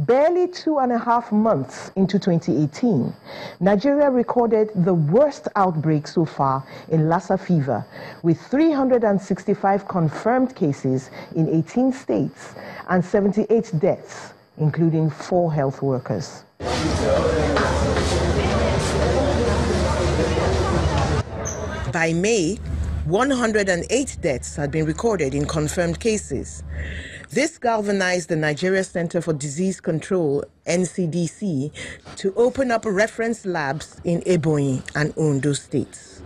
Barely 2.5 months into 2018, Nigeria recorded the worst outbreak so far in Lassa fever, with 365 confirmed cases in 18 states and 78 deaths, including 4 health workers. By May, 108 deaths had been recorded in confirmed cases. This galvanized the Nigeria Center for Disease Control, NCDC, to open up reference labs in Ebonyi and Ondo states.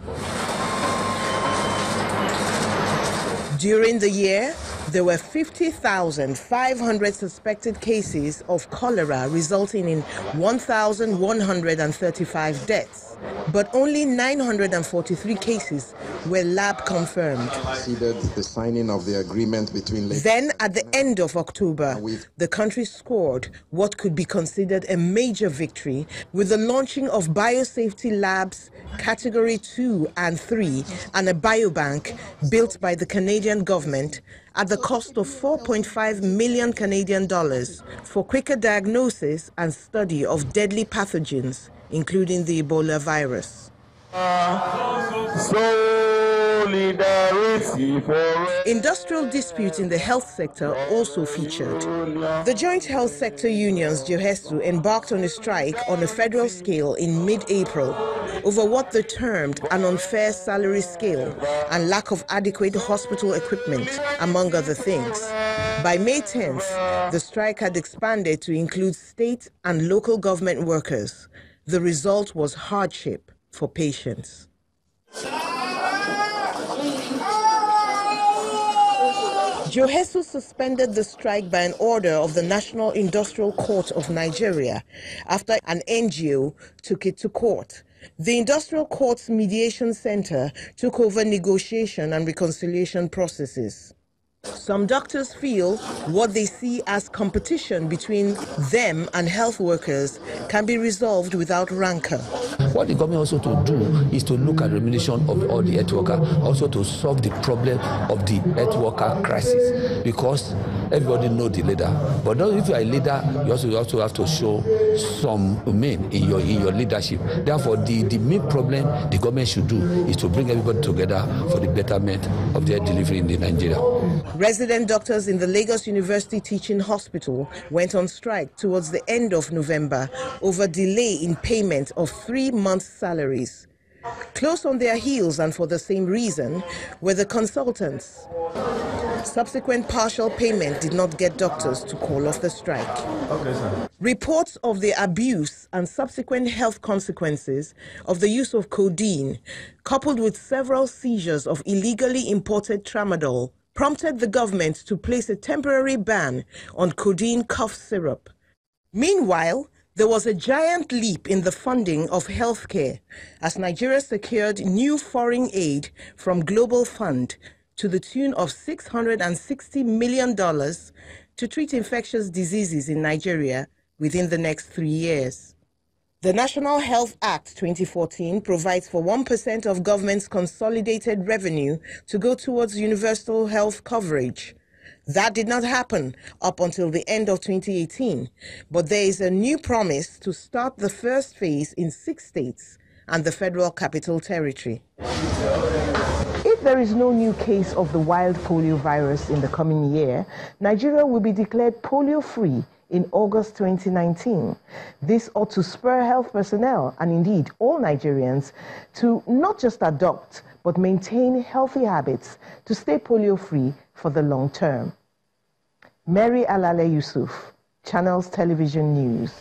During the year, there were 50,500 suspected cases of cholera, resulting in 1,135 deaths. But only 943 cases were lab confirmed. The signing of the agreement between Then, at the end of October, the country scored what could be considered a major victory with the launching of biosafety labs Category 2 and 3 and a biobank built by the Canadian government at the cost of $4.5 million Canadian dollars for quicker diagnosis and study of deadly pathogens, including the Ebola virus. Industrial disputes in the health sector also featured. The joint health sector unions, JOHESU, embarked on a strike on a federal scale in mid-April over what they termed an unfair salary scale and lack of adequate hospital equipment, among other things. By May 10th, the strike had expanded to include state and local government workers. The result was hardship for patients. JOHESU suspended the strike by an order of the National Industrial Court of Nigeria after an NGO took it to court. The Industrial Court's Mediation Center took over negotiation and reconciliation processes. Some doctors feel what they see as competition between them and health workers can be resolved without rancor. What the government also to do is to look at remuneration of all the health workers, also to solve the problem of the health worker crisis, because everybody knows the leader. But if you are a leader, you also have to show some mean in your leadership. Therefore, the main problem the government should do is to bring everybody together for the betterment of their delivery in Nigeria. Resident doctors in the Lagos University Teaching Hospital went on strike towards the end of November over delay in payment of 3 months' salaries. Close on their heels, and for the same reason, were the consultants. Subsequent partial payment did not get doctors to call off the strike. Okay, sir. Reports of the abuse and subsequent health consequences of the use of codeine, coupled with several seizures of illegally imported tramadol, prompted the government to place a temporary ban on codeine cough syrup. Meanwhile, there was a giant leap in the funding of healthcare as Nigeria secured new foreign aid from Global Fund to the tune of $660 million to treat infectious diseases in Nigeria within the next 3 years. The National Health Act 2014 provides for 1% of government's consolidated revenue to go towards universal health coverage. That did not happen up until the end of 2018, but there is a new promise to start the first phase in 6 states and the Federal Capital Territory. If there is no new case of the wild polio virus in the coming year, Nigeria will be declared polio-free in August 2019. This ought to spur health personnel and indeed all Nigerians to not just adopt but maintain healthy habits to stay polio-free for the long term. Mary Alale Yusuf, Channels Television News.